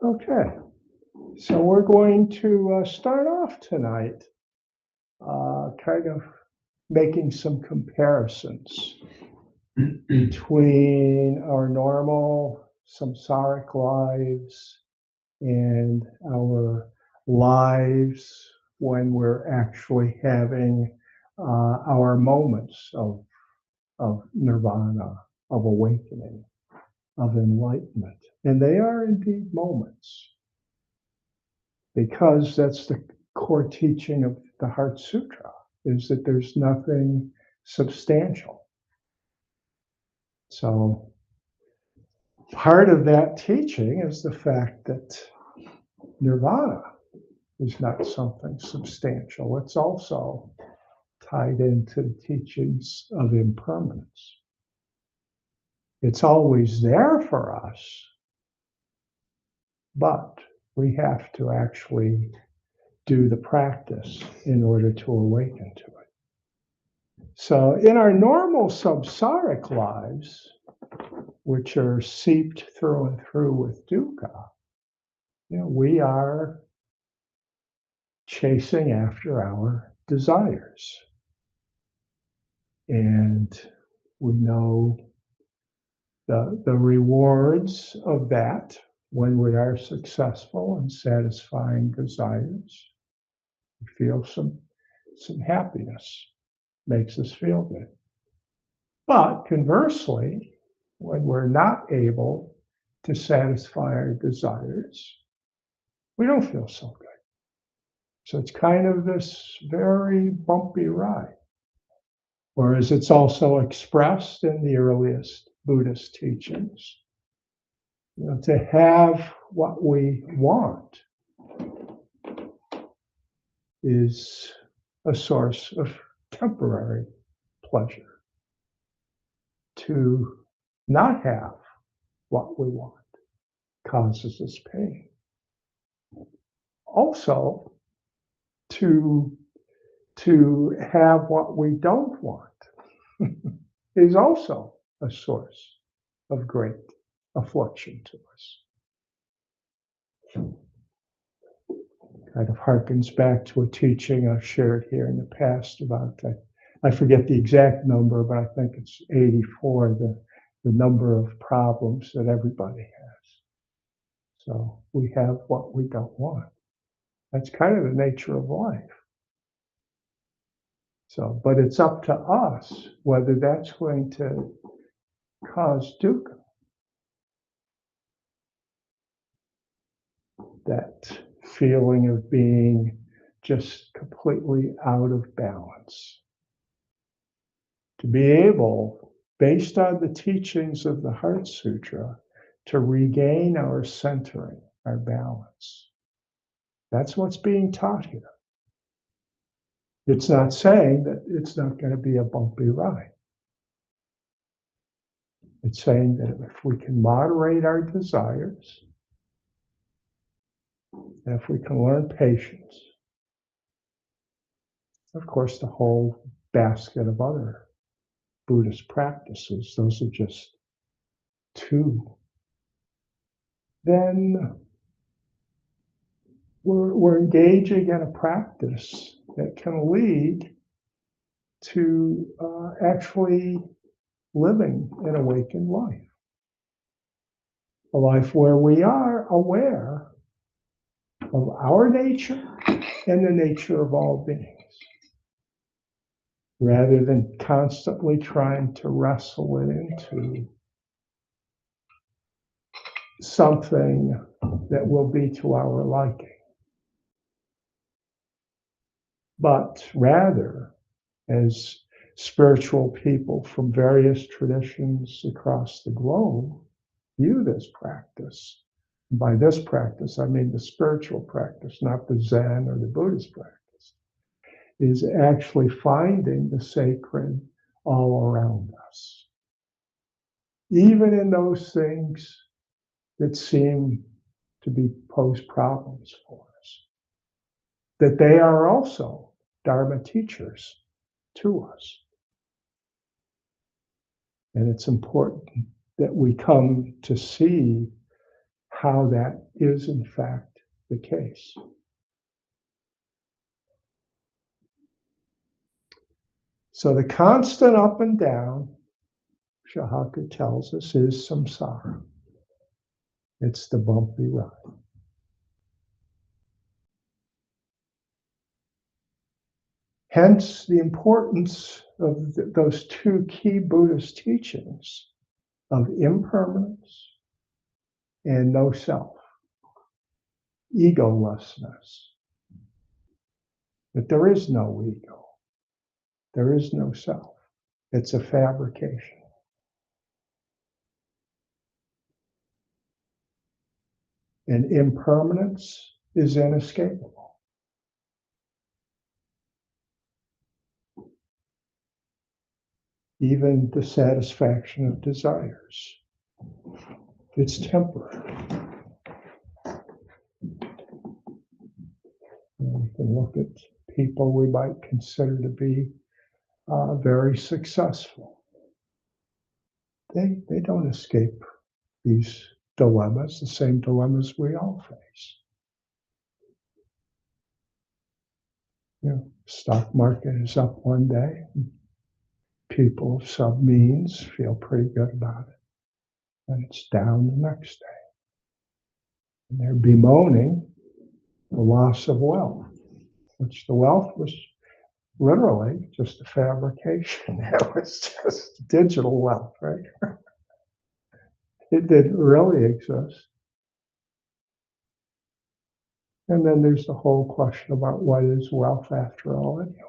Okay, so we're going to start off tonight kind of making some comparisons between our normal samsaric lives and our lives when we're actually having our moments of nirvana, of awakening, of enlightenment. And they are indeed moments, because that's the core teaching of the Heart Sutra, is that there's nothing substantial. So part of that teaching is the fact that nirvana is not something substantial. It's also tied into the teachings of impermanence. It's always there for us, but we have to actually do the practice in order to awaken to it. So in our normal samsaric lives, which are seeped through and through with dukkha, we are chasing after our desires. And we know the rewards of that when we are successful in satisfying desires. We feel some happiness, makes us feel good. But conversely, when we're not able to satisfy our desires, we don't feel so good. So it's kind of this very bumpy ride. Whereas it's also expressed in the earliest Buddhist teachings, to have what we want is a source of temporary pleasure. To not have what we want causes us pain. Also, to have what we don't want is also a source of great affliction to us. Kind of harkens back to a teaching I've shared here in the past about, I forget the exact number, but I think it's 84, the number of problems that everybody has. So we have what we don't want. That's kind of the nature of life. So, but it's up to us whether that's going to cause dukkha. That feeling of being just completely out of balance. To be able, based on the teachings of the Heart Sutra, to regain our centering, our balance. That's what's being taught here. It's not saying that it's not going to be a bumpy ride. It's saying that if we can moderate our desires, and if we can learn patience, of course, the whole basket of other Buddhist practices, those are just two, then we're engaging in a practice that can lead to actually living an awakened life. A life where we are aware of our nature and the nature of all beings, rather than constantly trying to wrestle it into something that will be to our liking. But rather, as spiritual people from various traditions across the globe view this practice. And by this practice, I mean the spiritual practice, not the Zen or the Buddhist practice, is actually finding the sacred all around us. Even in those things that seem to pose problems for us, that they are also dharma teachers to us. And it's important that we come to see how that is in fact the case. So the constant up and down, Shohoku tells us, is samsara. It's the bumpy ride. Hence the importance of those two key Buddhist teachings of impermanence and no self, egolessness. That there is no ego, there is no self. It's a fabrication. And impermanence is inescapable. Even the satisfaction of desires. It's temporary. We can look at people we might consider to be very successful. They don't escape these dilemmas, the same dilemmas we all face. You know, stock market is up one day. People of some means feel pretty good about it. And it's down the next day. And they're bemoaning the loss of wealth, which the wealth was literally just a fabrication. It was just digital wealth, right? It didn't really exist. And then there's the whole question about what is wealth after all anyway?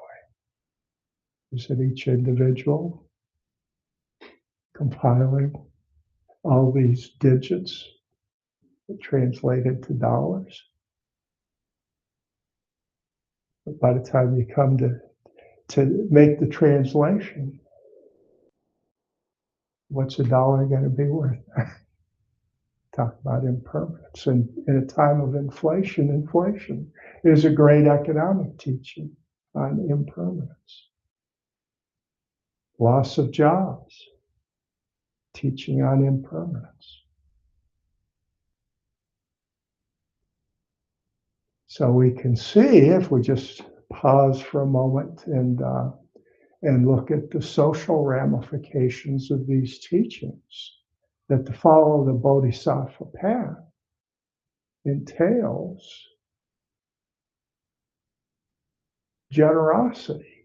Is it each individual compiling all these digits that translate into dollars? But by the time you come to make the translation, what's a dollar going to be worth? Talk about impermanence. And in a time of inflation is a great economic teaching on impermanence. Loss of jobs, teaching on impermanence. So we can see, if we just pause for a moment and look at the social ramifications of these teachings, that to follow the Bodhisattva path entails generosity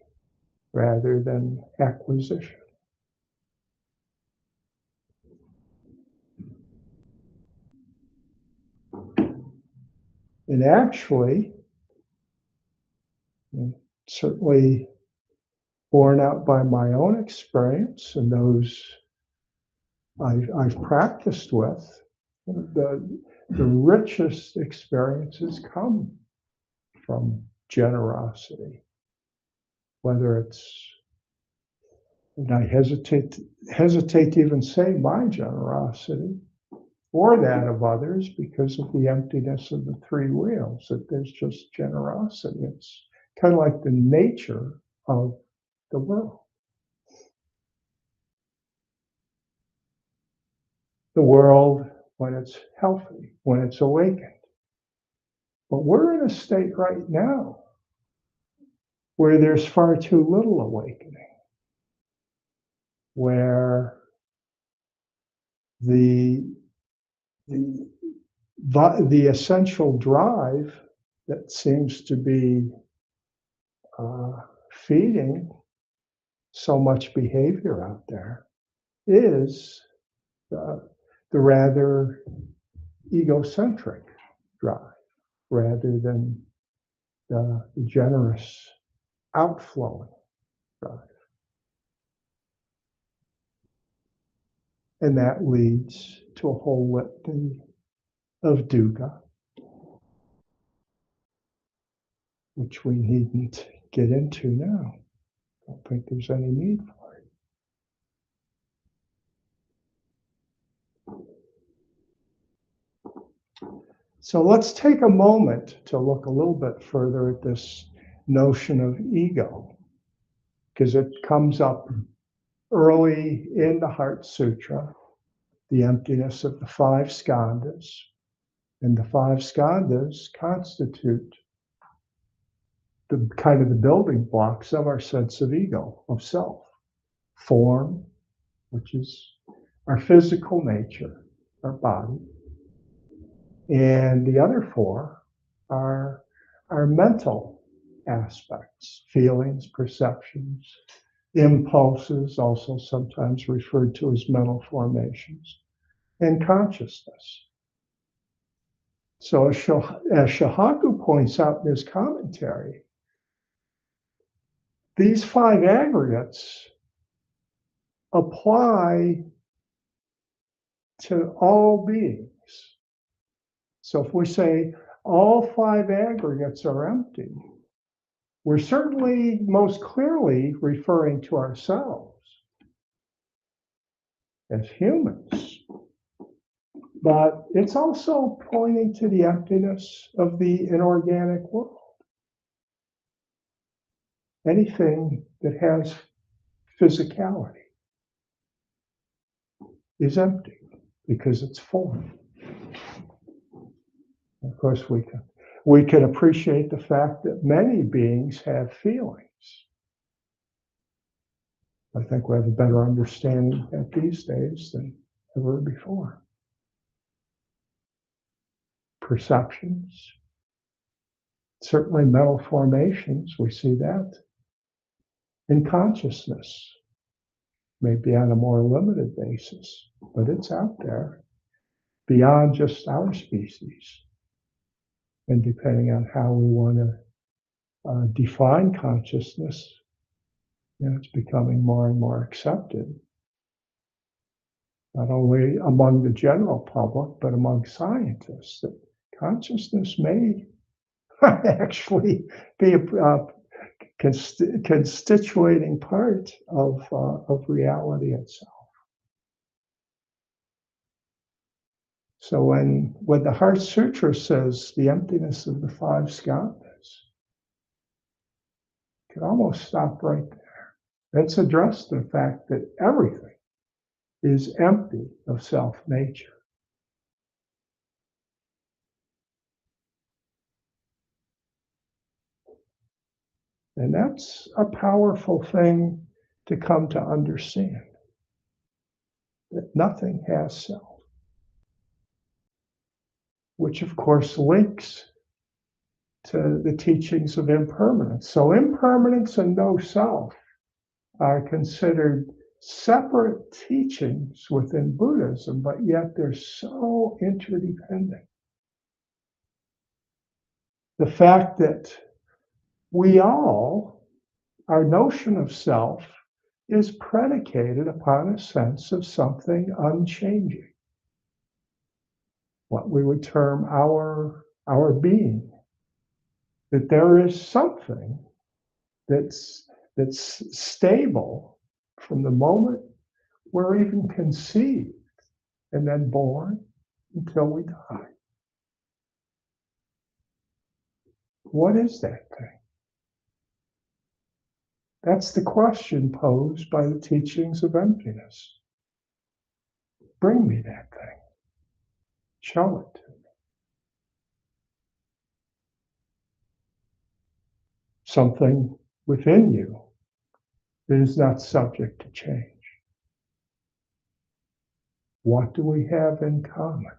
rather than acquisition. And actually, certainly borne out by my own experience and those I've practiced with, the richest experiences come from generosity. Whether it's, and I hesitate to even say my generosity or that of others because of the emptiness of the three wheels, that there's just generosity. It's kind of like the nature of the world. The world when it's healthy, when it's awakened. But we're in a state right now where there's far too little awakening, where the essential drive that seems to be feeding so much behavior out there is the rather egocentric drive, rather than the generous outflowing drive. And that leads to a whole litany of dukkha, which we needn't get into now. I don't think there's any need for it. So let's take a moment to look a little bit further at this notion of ego, because it comes up early in the Heart Sutra, the emptiness of the five skandhas. And the five skandhas constitute the kind of the building blocks of our sense of ego, of self. Form, which is our physical nature, our body. And the other four are our mental aspects, feelings, perceptions, impulses, also sometimes referred to as mental formations, and consciousness. So as Shohoku points out in his commentary, these five aggregates apply to all beings. So if we say all five aggregates are empty, we're certainly most clearly referring to ourselves as humans. But it's also pointing to the emptiness of the inorganic world. Anything that has physicality is empty because it's form. Of course, we can appreciate the fact that many beings have feelings. I think we have a better understanding at these days than ever before. Perceptions, certainly mental formations, we see that. In consciousness, maybe on a more limited basis, but it's out there beyond just our species. And depending on how we want to define consciousness, it's becoming more and more accepted, not only among the general public, but among scientists, that consciousness may actually be a constituting part of reality itself. So when the Heart Sutra says the emptiness of the five skandhas, you can almost stop right there. It's addressed the fact that everything is empty of self-nature. And that's a powerful thing to come to understand, that nothing has self, which of course links to the teachings of impermanence. So impermanence and no self are considered separate teachings within Buddhism, but yet they're so interdependent. The fact that our notion of self is predicated upon a sense of something unchanging, what we would term our being, that there is something that's stable from the moment we're even conceived and then born until we die. What is that thing? That's the question posed by the teachings of emptiness. Bring me that thing. Show it to me. Something within you that is not subject to change. What do we have in common?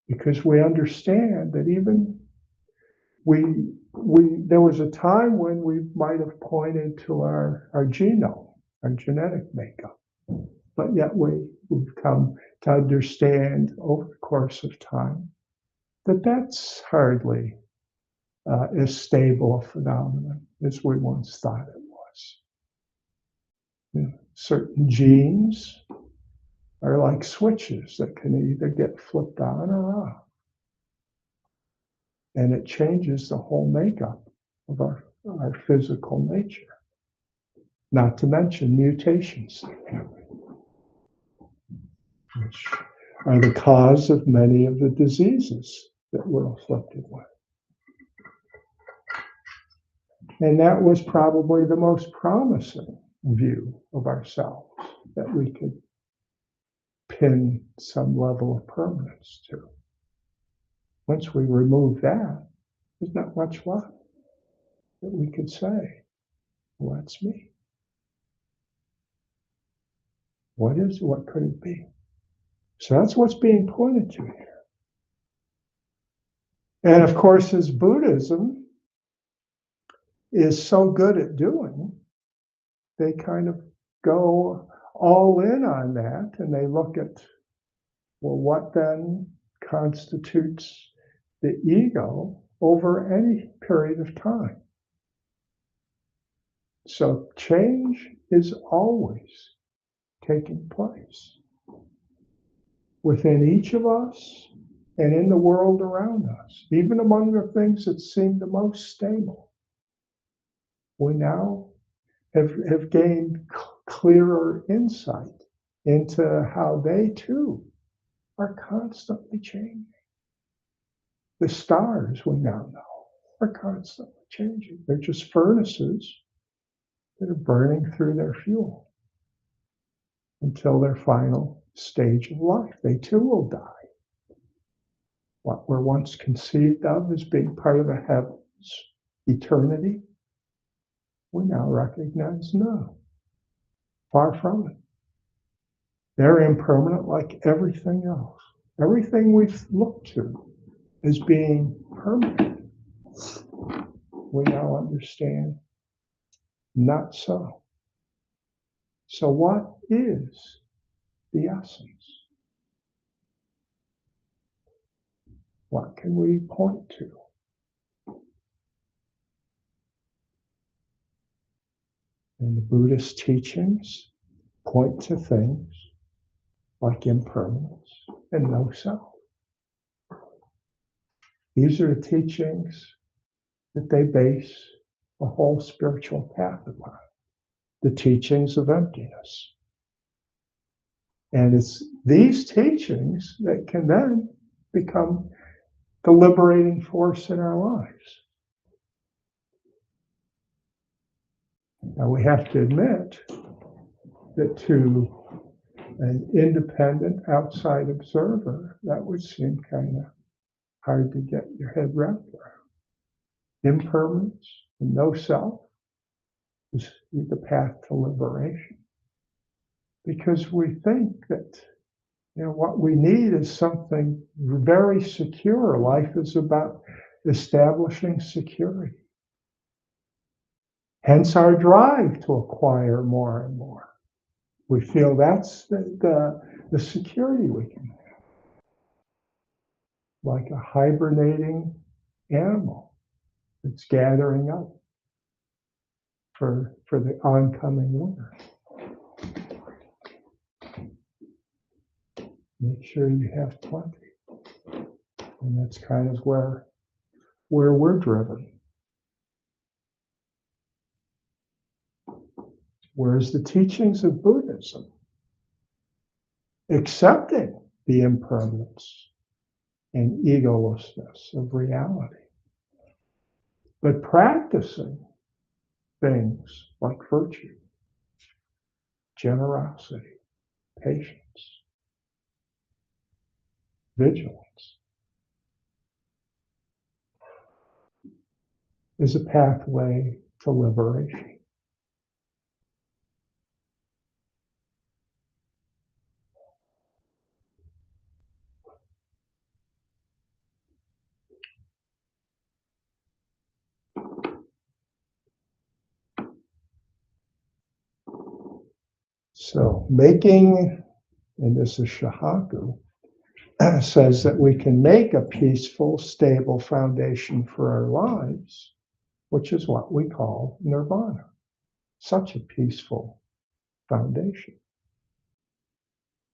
Because we understand that even there was a time when we might have pointed to our genome, our genetic makeup, but yet we've come to understand over the course of time that that's hardly as stable a phenomenon as we once thought it was. Certain genes are like switches that can either get flipped on or off. And it changes the whole makeup of our physical nature. Not to mention mutations that happen, which are the cause of many of the diseases that we're afflicted with. And that was probably the most promising view of ourselves that we could pin some level of permanence to. Once we remove that, there's not much left that we could say, well, that's me. What could it be? So that's what's being pointed to here. And of course, as Buddhism is so good at doing, they kind of go all in on that, and they look at, well, what then constitutes the ego over any period of time? So change is always taking place within each of us and in the world around us, even among the things that seem the most stable. We now have gained clearer insight into how they too are constantly changing. The stars, we now know, are constantly changing. They're just furnaces that are burning through their fuel until their final stage of life. They too will die. What were once conceived of as being part of the heavens, eternity, we now recognize no, far from it. They're impermanent like everything else. Everything we've looked to as being permanent, we now understand not so. So what is the essence? What can we point to? And the Buddhist teachings point to things like impermanence and no self. These are the teachings that they base the whole spiritual path upon, the teachings of emptiness. And it's these teachings that can then become the liberating force in our lives. Now we have to admit that to an independent outside observer, that would seem kind of hard to get your head wrapped around. Impermanence and no self is the path to liberation. Because we think that what we need is something very secure. Life is about establishing security. Hence our drive to acquire more and more. We feel that's the security we can have. Like a hibernating animal that's gathering up for the oncoming winter. Make sure you have plenty. And that's kind of where we're driven. Whereas the teachings of Buddhism, accepting the impermanence and egolessness of reality, but practicing things like virtue, generosity, patience, vigilance, is a pathway to liberation. So making, and this is Shohoku, says that we can make a peaceful, stable foundation for our lives, which is what we call nirvana. Such a peaceful foundation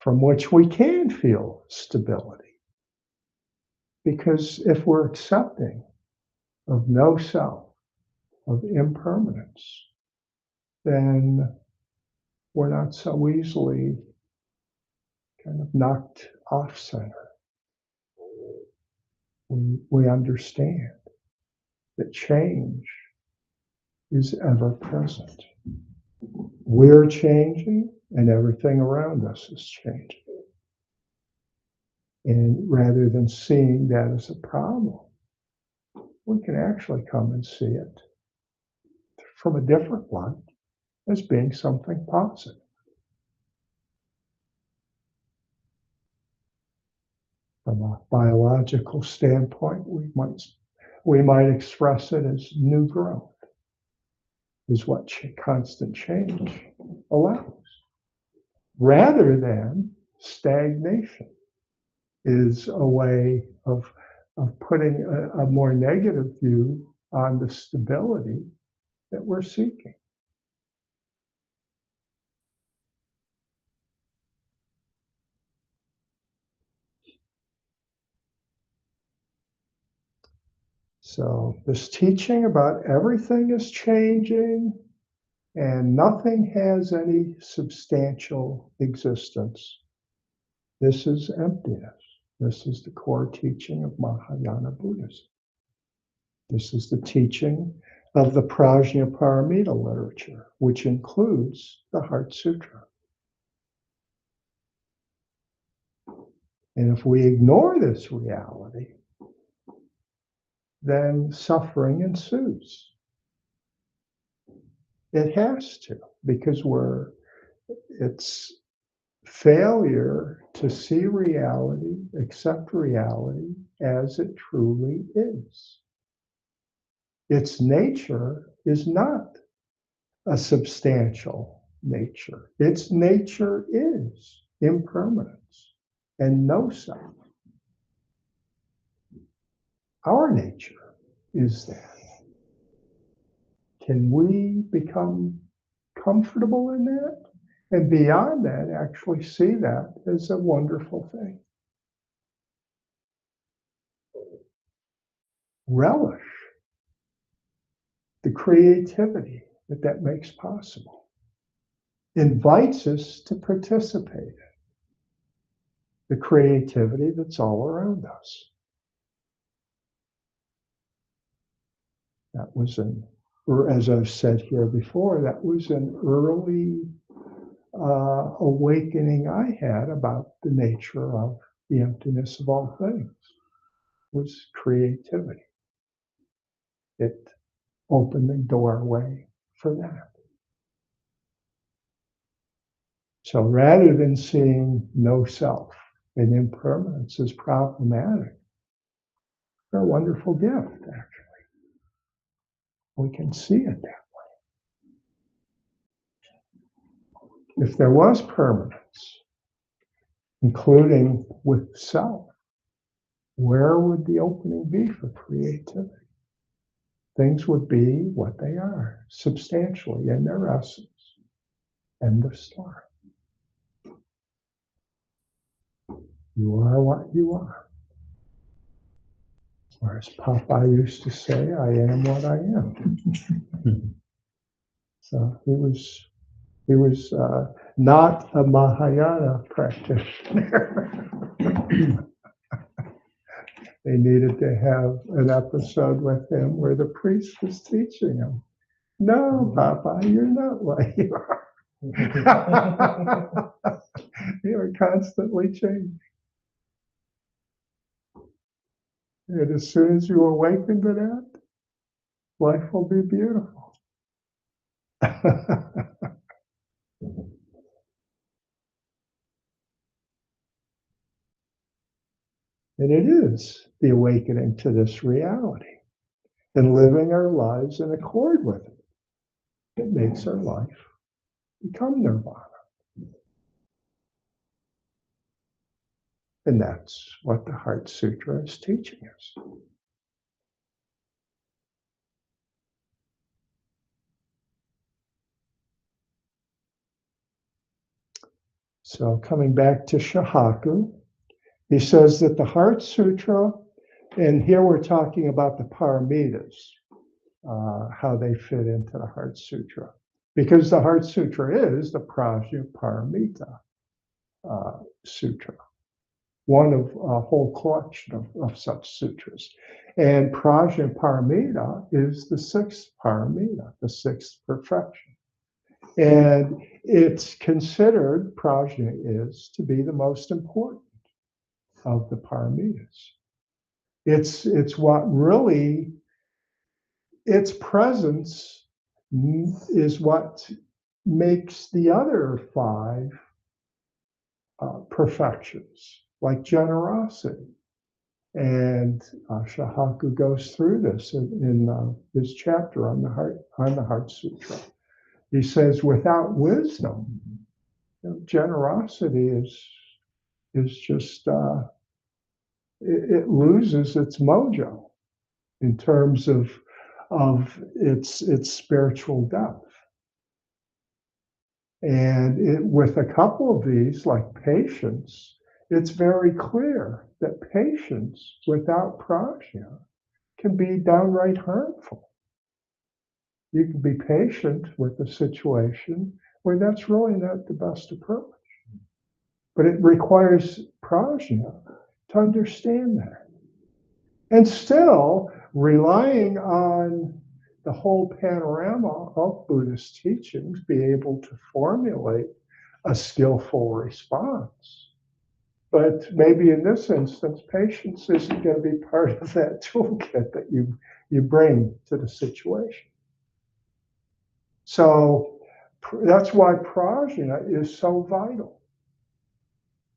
from which we can feel stability. Because if we're accepting of no self, of impermanence, then we're not so easily kind of knocked off center. We understand that change is ever present. We're changing and everything around us is changing. And rather than seeing that as a problem, we can actually come and see it from a different light as being something positive. From a biological standpoint, we might express it as new growth, is what constant change allows, rather than stagnation is a way of putting a more negative view on the stability that we're seeking. So this teaching about everything is changing and nothing has any substantial existence. This is emptiness. This is the core teaching of Mahayana Buddhism. This is the teaching of the Prajnaparamita literature, which includes the Heart Sutra. And if we ignore this reality, then suffering ensues. It has to, because it's failure to see reality, accept reality as it truly is. Its nature is not a substantial nature. Its nature is impermanence and no self. Our nature is that. Can we become comfortable in that? And beyond that, actually see that as a wonderful thing. Relish the creativity that makes possible. Invites us to participate in the creativity that's all around us. That was as I've said here before, that was an early awakening I had about the nature of the emptiness of all things, was creativity. It opened the doorway for that. So rather than seeing no self and impermanence as problematic, they're a wonderful gift, actually. We can see it that way. If there was permanence, including with self, where would the opening be for creativity? Things would be what they are, substantially in their essence. End of story. You are what you are. Or as Popeye used to say, I am what I am. So he was not a Mahayana practitioner. They needed to have an episode with him where the priest was teaching him, no, Popeye, you're not what you are. You are constantly changing. And as soon as you awaken to that, life will be beautiful. And it is the awakening to this reality and living our lives in accord with it. It makes our life become nirvana. And that's what the Heart Sutra is teaching us. So coming back to Shohoku, he says that the Heart Sutra, and here we're talking about the paramitas, how they fit into the Heart Sutra. Because the Heart Sutra is the Prajnaparamita Sutra, one of a whole collection of such sutras. And Prajnaparamita is the sixth paramita, the sixth perfection. And it's considered, prajna is, to be the most important. of the paramitas. It's what really, its presence is what makes the other five perfections, like generosity. And Shohoku goes through this in his chapter on the Heart Sutra. He says, without wisdom, generosity is just it loses its mojo in terms of its spiritual depth. And with a couple of these, like patience, it's very clear that patience without prajna can be downright harmful. You can be patient with a situation where that's really not the best approach. But it requires prajna to understand that. And still relying on the whole panorama of Buddhist teachings, be able to formulate a skillful response. But maybe in this instance, patience isn't going to be part of that toolkit that you bring to the situation. So that's why prajna is so vital.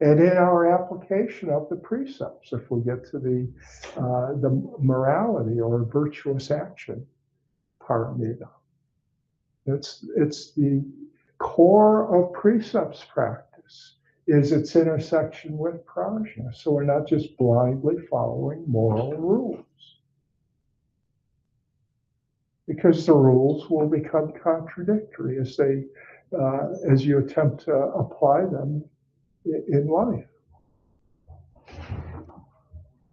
And in our application of the precepts, if we get to the morality or virtuous action paramita, it's the core of precepts practice is its intersection with prajna. So we're not just blindly following moral rules, because the rules will become contradictory as you attempt to apply them in life.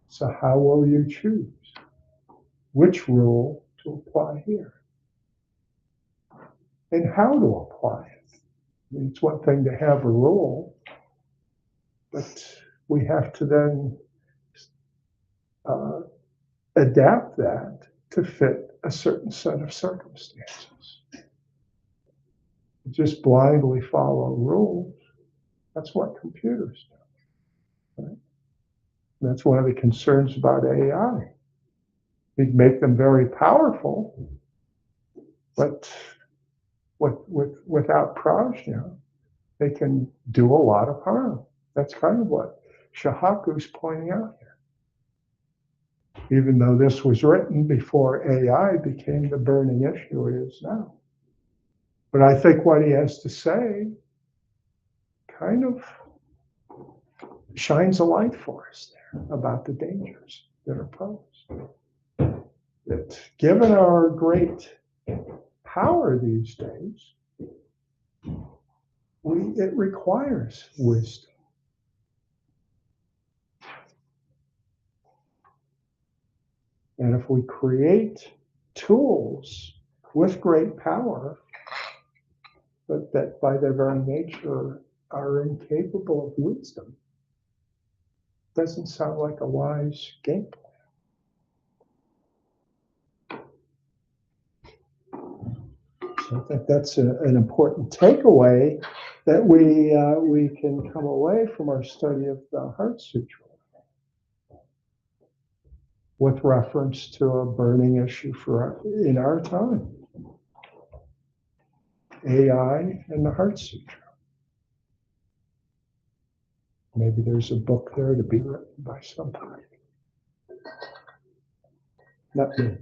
So how will you choose which rule to apply here and how to apply it? I mean, it's one thing to have a rule, but we have to then adapt that to fit a certain set of circumstances. Just blindly follow rules, that's what computers do. Right? That's one of the concerns about AI. We'd make them very powerful, but without prajna, they can do a lot of harm. That's kind of what Shohoku's pointing out here. Even though this was written before AI became the burning issue it is now. But I think what he has to say kind of shines a light for us there about the dangers that are posed. That given our great power these days, it requires wisdom. And if we create tools with great power, but that by their very nature are incapable of wisdom, doesn't sound like a wise game plan. So I think that's an important takeaway that we can come away from our study of the Heart Sutra with reference to a burning issue in our time. AI and the Heart Sutra. Maybe there's a book there to be written by somebody. Not me.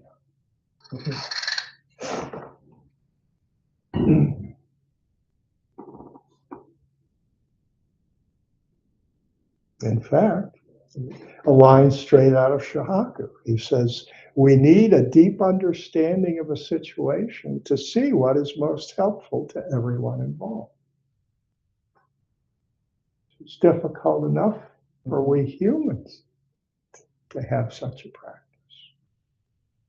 In fact, a line straight out of Shohoku. He says, we need a deep understanding of a situation to see what is most helpful to everyone involved. It's difficult enough for we humans to have such a practice.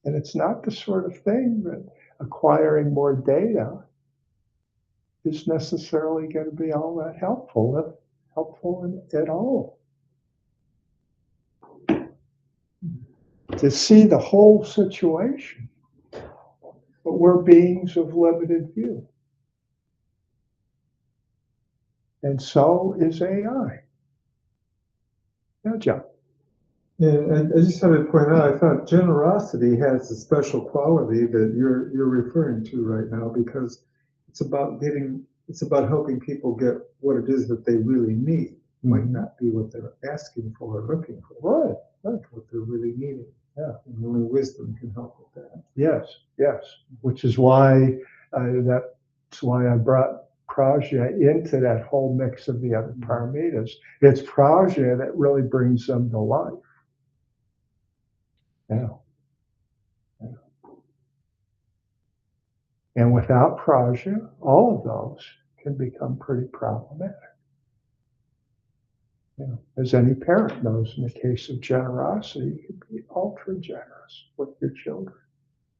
And it's not the sort of thing that acquiring more data is necessarily going to be all that helpful, if helpful at all. To see the whole situation, but we're beings of limited view. And so is AI. Yeah, John. And I just wanted to point out, I thought generosity has a special quality that you're referring to right now, because it's about helping people get what it is that they really need. Might not be what they're asking for or looking for. Right. What they're really needing. Yeah. And only wisdom can help with that. Yes, yes. Which is why that's why I brought prajna into that whole mix of the other paramitas. It's prajna that really brings them to life. Yeah. Yeah. And without prajna, all of those can become pretty problematic. You know, as any parent knows, in the case of generosity, you can be ultra generous with your children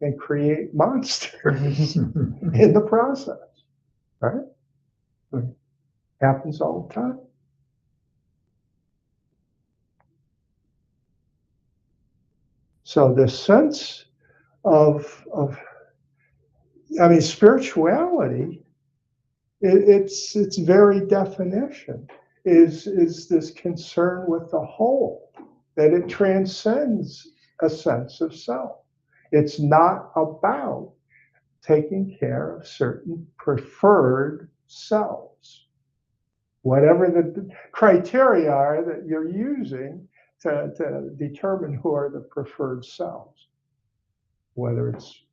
and create monsters in the process, right? It happens all the time. So this sense of I mean, spirituality, its very definition is this concern with the whole, that it transcends a sense of self. It's not about taking care of certain preferred selves, whatever the criteria are that you're using to determine who are the preferred selves, whether it's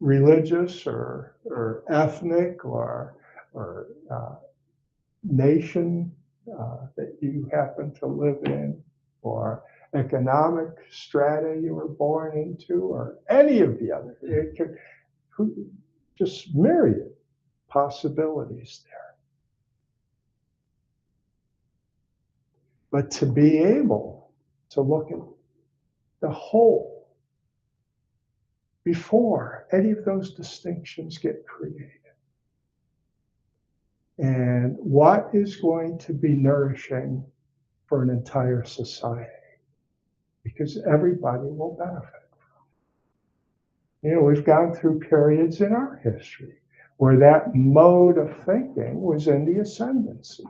religious or ethnic or nation that you happen to live in, or economic strata you were born into, or any of the other. It could, just myriad possibilities there. But to be able to look at the whole before any of those distinctions get created. And what is going to be nourishing for an entire society? Because everybody will benefit. You know, we've gone through periods in our history where that mode of thinking was in the ascendancy.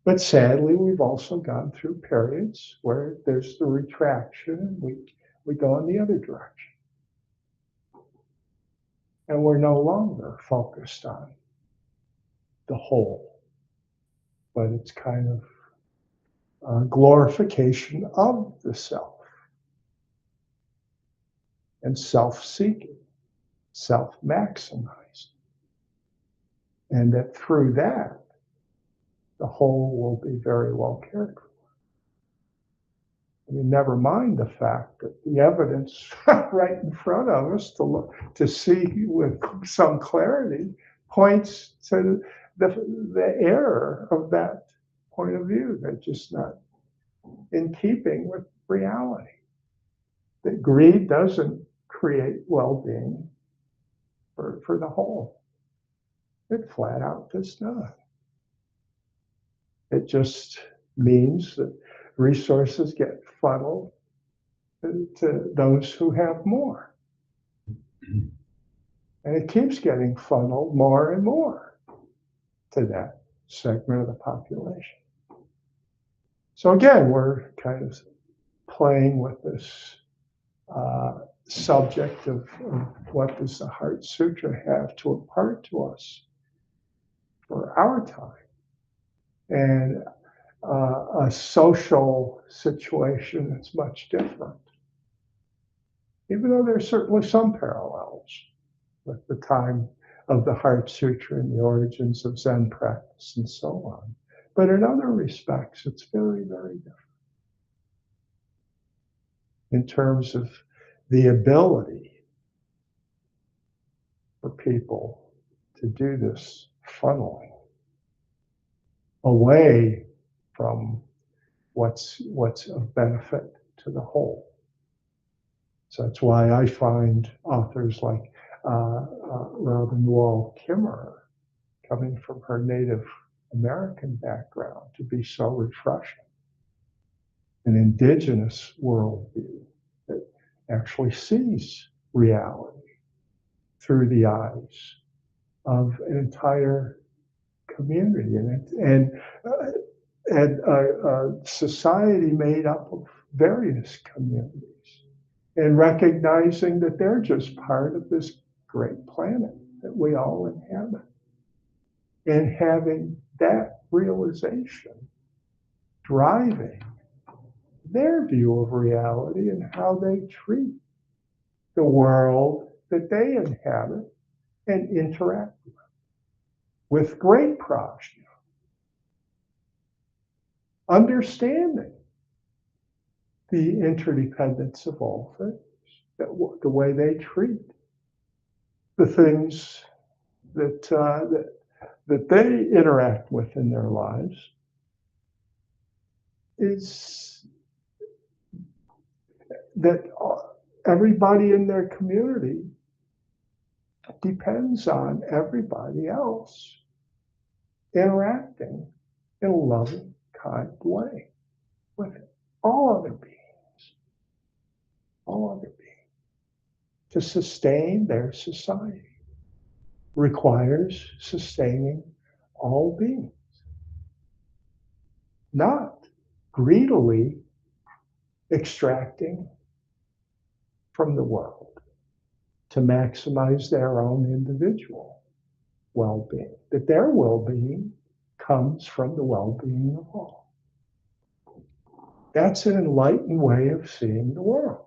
But sadly, we've also gone through periods where there's the retraction and we go in the other direction. And we're no longer focused on the whole, but it's kind of a glorification of the self and self-seeking, self-maximizing. And that through that, the whole will be very well cared for. I mean, never mind the fact that the evidence right in front of us to see with some clarity points to the error of that point of view. They're just not in keeping with reality. That greed doesn't create well-being for the whole. It flat out does not. It just means that resources get funneled to those who have more. And it keeps getting funneled more and more to that segment of the population. So again, we're kind of playing with this subject of what does the Heart Sutra have to impart to us for our time. And a social situation that's much different. Even though there's certainly some parallels with the time of the Heart Sutra and the origins of Zen practice and so on. But in other respects, it's very, very different in terms of the ability for people to do this funneling away from what's of benefit to the whole. So that's why I find authors like Robin Wall Kimmerer, coming from her Native American background, to be so refreshing. An indigenous worldview that actually sees reality through the eyes of an entire community, and a society made up of various communities, and recognizing that they're just part of this great planet that we all inhabit, and having that realization driving their view of reality and how they treat the world that they inhabit and interact with great prajna, understanding the interdependence of all things, the way they treat the things that they interact with in their lives is that everybody in their community depends on everybody else interacting in a loving, kind way with all other beings, to sustain their society requires sustaining all beings, not greedily extracting from the world to maximize their own individual well-being, that their well-being comes from the well-being of all. That's an enlightened way of seeing the world.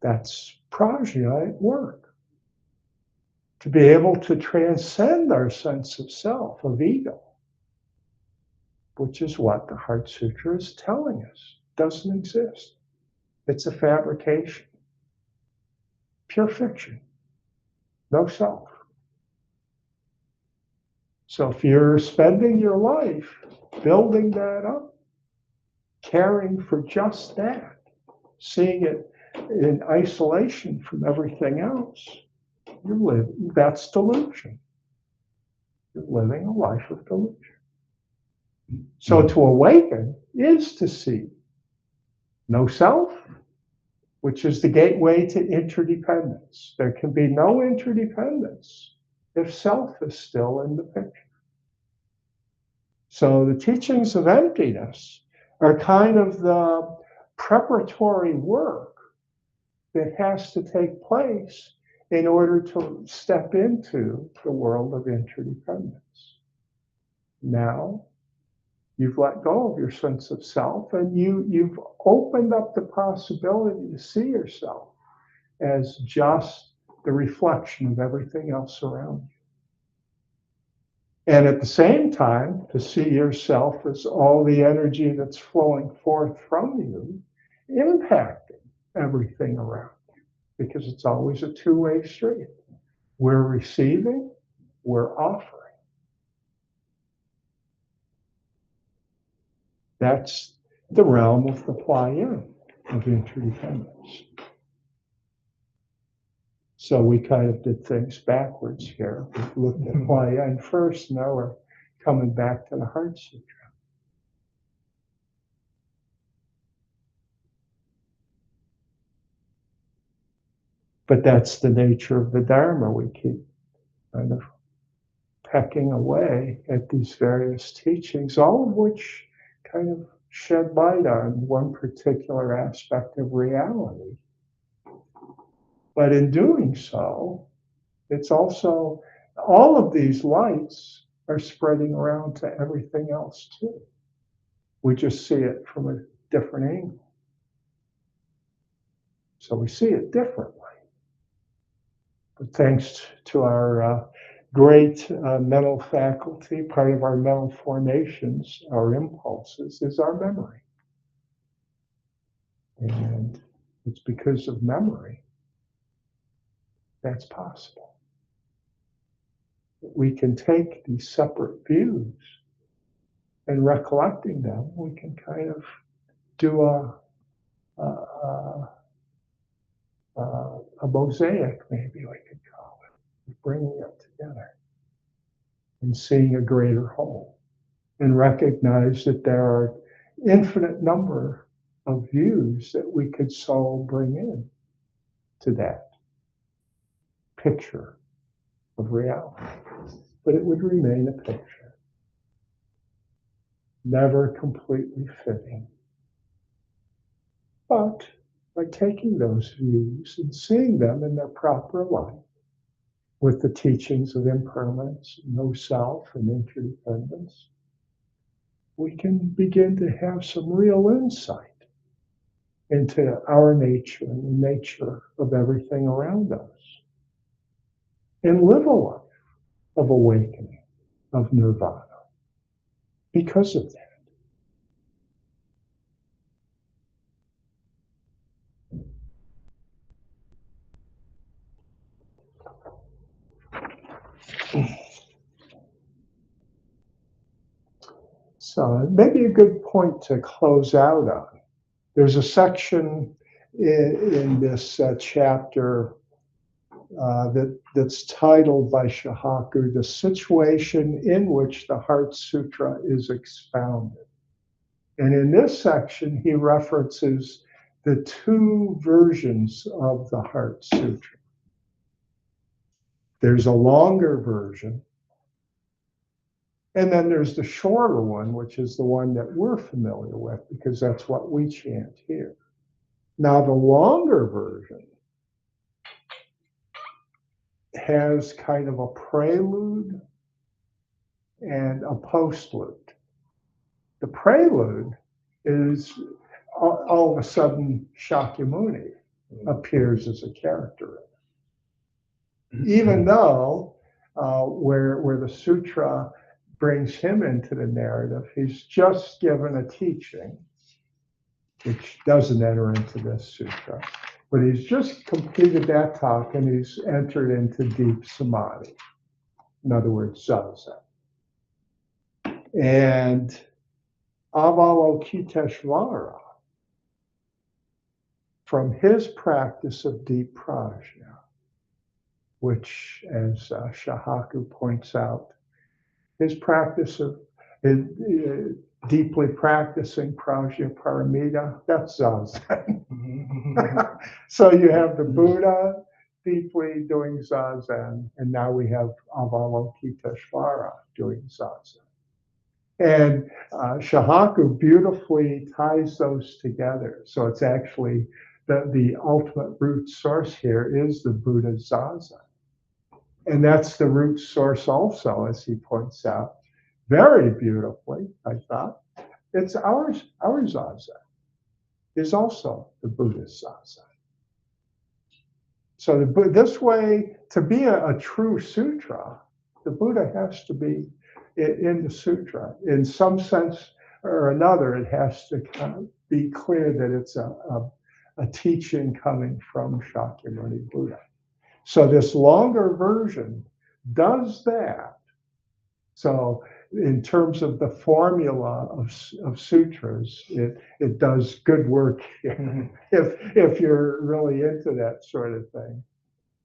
That's prajna at work. To be able to transcend our sense of self, of ego, which is what the Heart Sutra is telling us doesn't exist. It's a fabrication, pure fiction, no self. So if you're spending your life building that up, caring for just that, seeing it in isolation from everything else, you're living, that's delusion. You're living a life of delusion. So to awaken is to see no self, which is the gateway to interdependence. There can be no interdependence if self is still in the picture. So the teachings of emptiness are kind of the preparatory work that has to take place in order to step into the world of interdependence. Now, you've let go of your sense of self, and you've opened up the possibility to see yourself as just the reflection of everything else around you. And at the same time, to see yourself as all the energy that's flowing forth from you, impacting everything around you, because it's always a two-way street. We're receiving, we're offering. That's the realm of the playa of interdependence. So we kind of did things backwards here. We looked at playa first, now we're coming back to the Heart Sutra. But that's the nature of the dharma. We keep kind of pecking away at these various teachings, all of which kind of shed light on one particular aspect of reality. But in doing so, it's also, all of these lights are spreading around to everything else too. We just see it from a different angle. So we see it differently. But thanks to our great mental faculty, part of our mental formations, our impulses, is our memory. And it's because of memory that's possible. We can take these separate views, and recollecting them, we can kind of do a mosaic, maybe we could call it, bringing it together and seeing a greater whole, and recognize that there are infinite number of views that we could so bring in to that picture of reality. but it would remain a picture, never completely fitting. But by taking those views and seeing them in their proper light, with the teachings of impermanence, no self, and interdependence, we can begin to have some real insight into our nature and the nature of everything around us, and live a life of awakening, of nirvana, because of that. So maybe a good point to close out on. There's a section in this chapter that's titled by Shohoku, "The Situation in Which the Heart Sutra is Expounded." And in this section, he references the two versions of the Heart Sutra. There's a longer version, and then there's the shorter one, which is the one that we're familiar with, because that's what we chant here. Now, the longer version has kind of a prelude and a postlude. The prelude is all of a sudden Shakyamuni appears as a character, even though where the sutra brings him into the narrative, he's just given a teaching which doesn't enter into this sutra, but he's just completed that talk and he's entered into deep samadhi, in other words, zazen. And Avalokiteshvara, from his practice of deep prajna, which, as Shohoku points out, his practice of deeply practicing prajna paramita, that's zazen. So you have the Buddha deeply doing zazen, and now we have Avalokiteshvara doing zazen. And Shohoku beautifully ties those together. So it's actually the ultimate root source here is the Buddha zazen. And that's the root source also, as he points out, very beautifully, I thought. It's our zazen is also the Buddhist zazen. So this way, to be a true sutra, the Buddha has to be in the sutra. In some sense or another, it has to kind of be clear that it's a teaching coming from Shakyamuni Buddha. So this longer version does that. So in terms of the formula of sutras, it does good work if you're really into that sort of thing.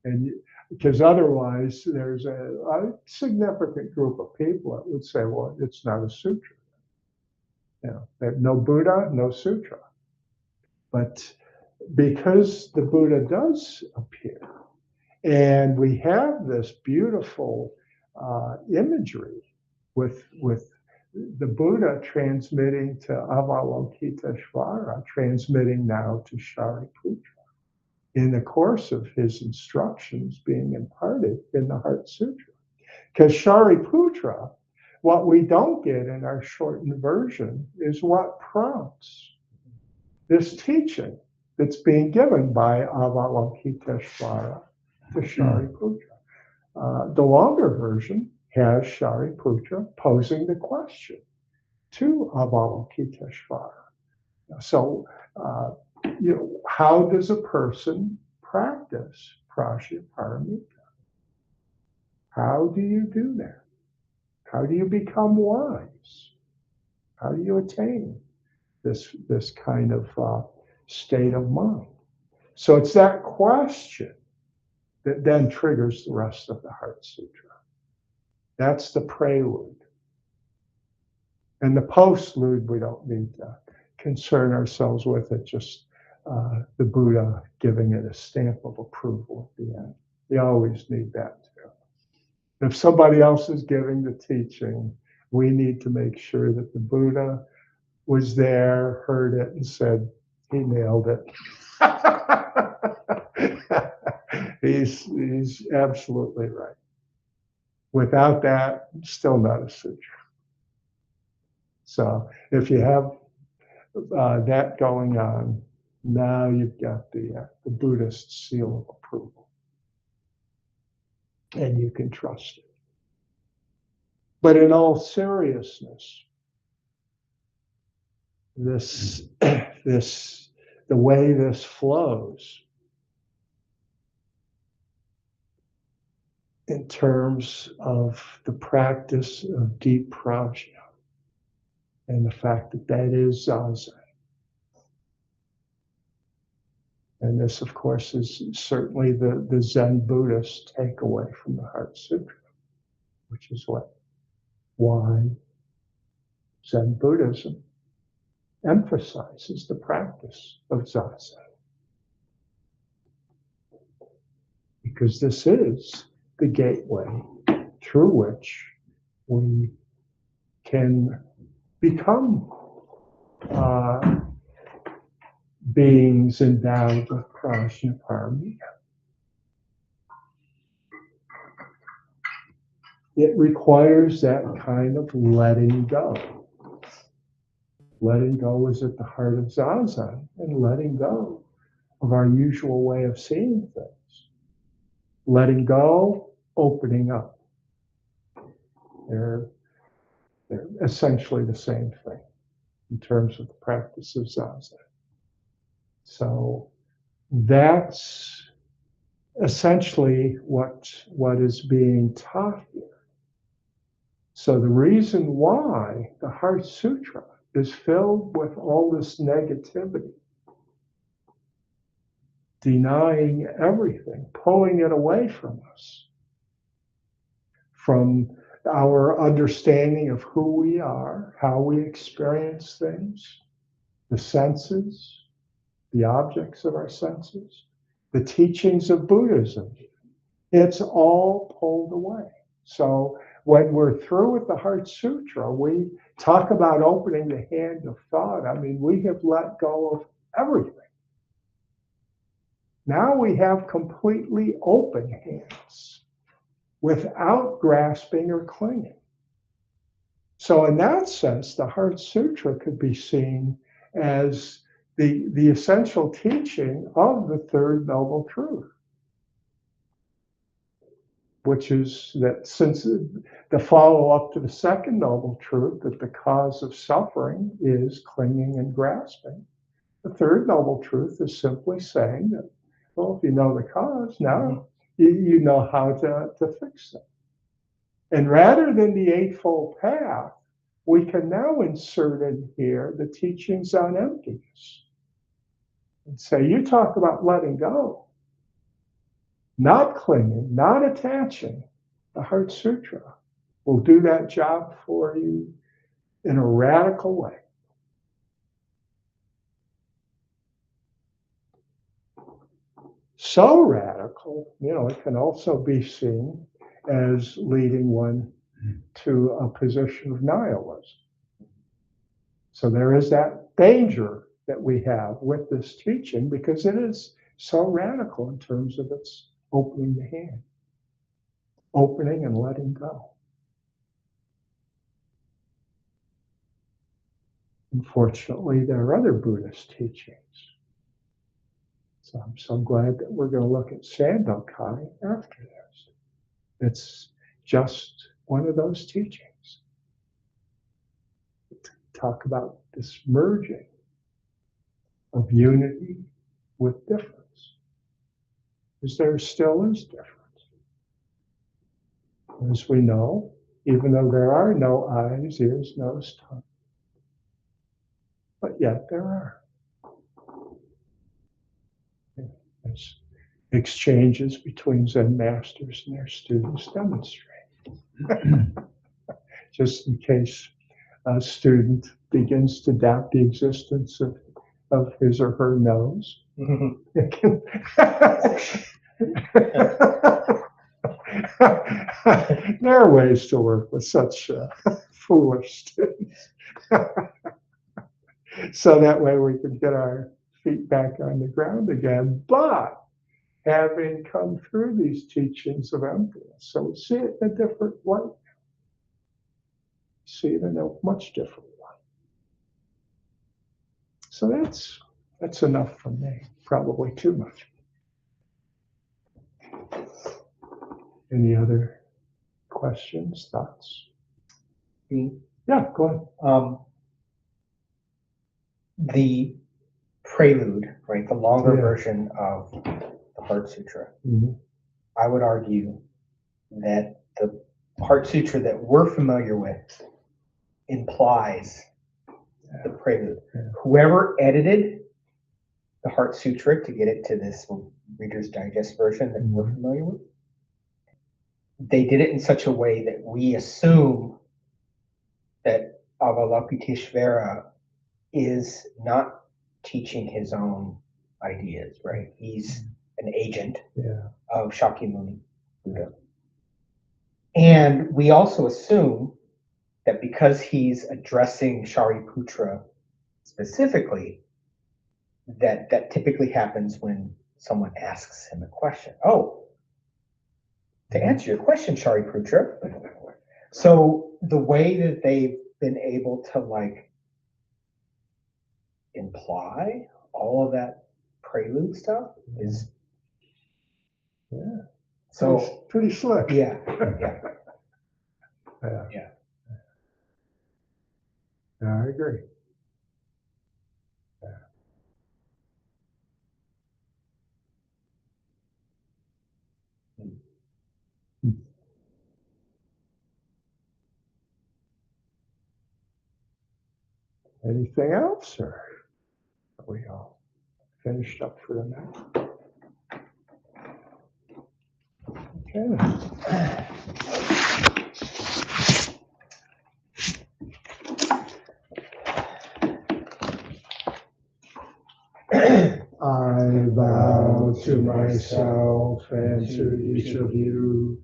And because otherwise there's a significant group of people that would say, well, it's not a sutra. You know, no Buddha, no sutra. But because the Buddha does appear, and we have this beautiful imagery with the Buddha transmitting to Avalokiteshvara, transmitting now to Shariputra, in the course of his instructions being imparted in the Heart Sutra. Because Shariputra, what we don't get in our shortened version is what prompts this teaching that's being given by Avalokiteshvara to Shariputra. The longer version has Shariputra posing the question to Avalokiteshvara. So, how does a person practice prajna paramita? How do you do that? How do you become wise? How do you attain this kind of state of mind? So it's that question that then triggers the rest of the Heart Sutra. That's the prelude. And the postlude, we don't need to concern ourselves with it, just the Buddha giving it a stamp of approval at the end. We always need that too. If somebody else is giving the teaching, we need to make sure that the Buddha was there, heard it, and said, he nailed it. He's absolutely right. Without that, still not a sutra. So if you have that going on, now you've got the Buddhist seal of approval, and you can trust it. But in all seriousness, the way this flows in terms of the practice of deep prajna and the fact that that is zazen. And this, of course, is certainly the Zen Buddhist takeaway from the Heart Sutra, which is why Zen Buddhism emphasizes the practice of zazen. Because this is the gateway through which we can become beings endowed with prajnaparamita. It requires that kind of letting go. Letting go is at the heart of zazen, and letting go of our usual way of seeing things. Letting go, opening up. They're essentially the same thing in terms of the practice of zazen. So that's essentially what is being taught here. So the reason why the Heart Sutra is filled with all this negativity, denying everything, pulling it away from us, from our understanding of who we are, how we experience things, the senses, the objects of our senses, the teachings of Buddhism. It's all pulled away. So when we're through with the Heart Sutra, we talk about opening the hand of thought. I mean, we have let go of everything. Now we have completely open hands without grasping or clinging. So in that sense, the Heart Sutra could be seen as the essential teaching of the third noble truth, which is that since the follow-up to the second noble truth, that the cause of suffering is clinging and grasping, the third noble truth is simply saying that, well, if you know the cause, now you know how to fix it. And rather than the Eightfold Path, we can now insert in here the teachings on emptiness. And say, you talk about letting go, not clinging, not attaching. The Heart Sutra will do that job for you in a radical way. So radical, it can also be seen as leading one to a position of nihilism. So there is that danger that we have with this teaching because it is so radical in terms of its opening the hand, opening and letting go. Unfortunately, there are other Buddhist teachings. So I'm so glad that we're going to look at Sandokai after this. It's just one of those teachings. Talk about this merging of unity with difference. Because there still is difference. As we know, even though there are no eyes, ears, nose, tongue, but yet there are. As exchanges between Zen masters and their students demonstrate. Just in case a student begins to doubt the existence of his or her nose. There are ways to work with such foolish students. So that way we can get our feet back on the ground again. But having come through these teachings of emptiness, so we see it in a different light. See it in a much different light. So that's enough from me. Probably too much. Any other questions, thoughts? Yeah, go ahead. The prelude, right, the longer Yeah. version of the Heart Sutra, Mhm. I would argue that the Heart Sutra that we're familiar with implies the prelude. Yeah. Whoever edited the Heart Sutra to get it to this Reader's Digest version that we're familiar with, they did it in such a way that we assume that Avalokiteshvara is not teaching his own ideas, right? He's an agent of Shakyamuni Buddha. And we also assume that because he's addressing Shariputra specifically, that typically happens when someone asks him a question. Oh, to answer your question, Shariputra. So the way that they've been able to like imply all of that prelude stuff is so pretty slick. yeah. Yeah, I agree. Anything else, or are we all finished up for the night? Okay. I vow to myself and to each of you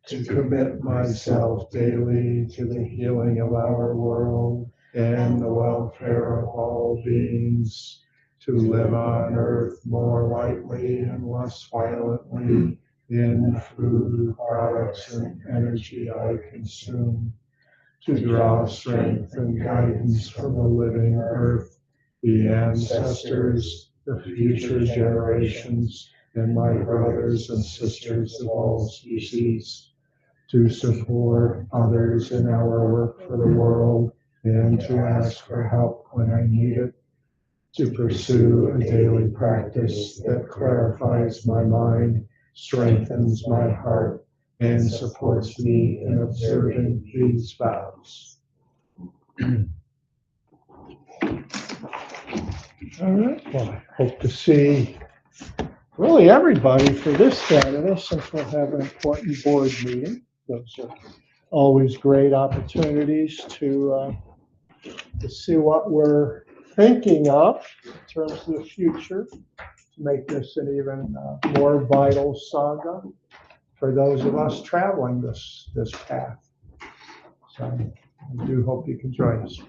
to commit myself daily to the healing of our world and the welfare of all beings, to live on earth more lightly and less violently in food, products, and energy I consume, to draw strength and guidance from the living earth, the ancestors, the future generations, and my brothers and sisters of all species, to support others in our work for the world, and to ask for help when I need it, to pursue a daily practice that clarifies my mind, strengthens my heart, and supports me in observing these vows. All right, well, I hope to see really everybody for this Saturday, since we'll have an important board meeting. Those are always great opportunities to see what we're thinking of in terms of the future, to make this an even more vital saga for those of us traveling this path. So I do hope you can join us.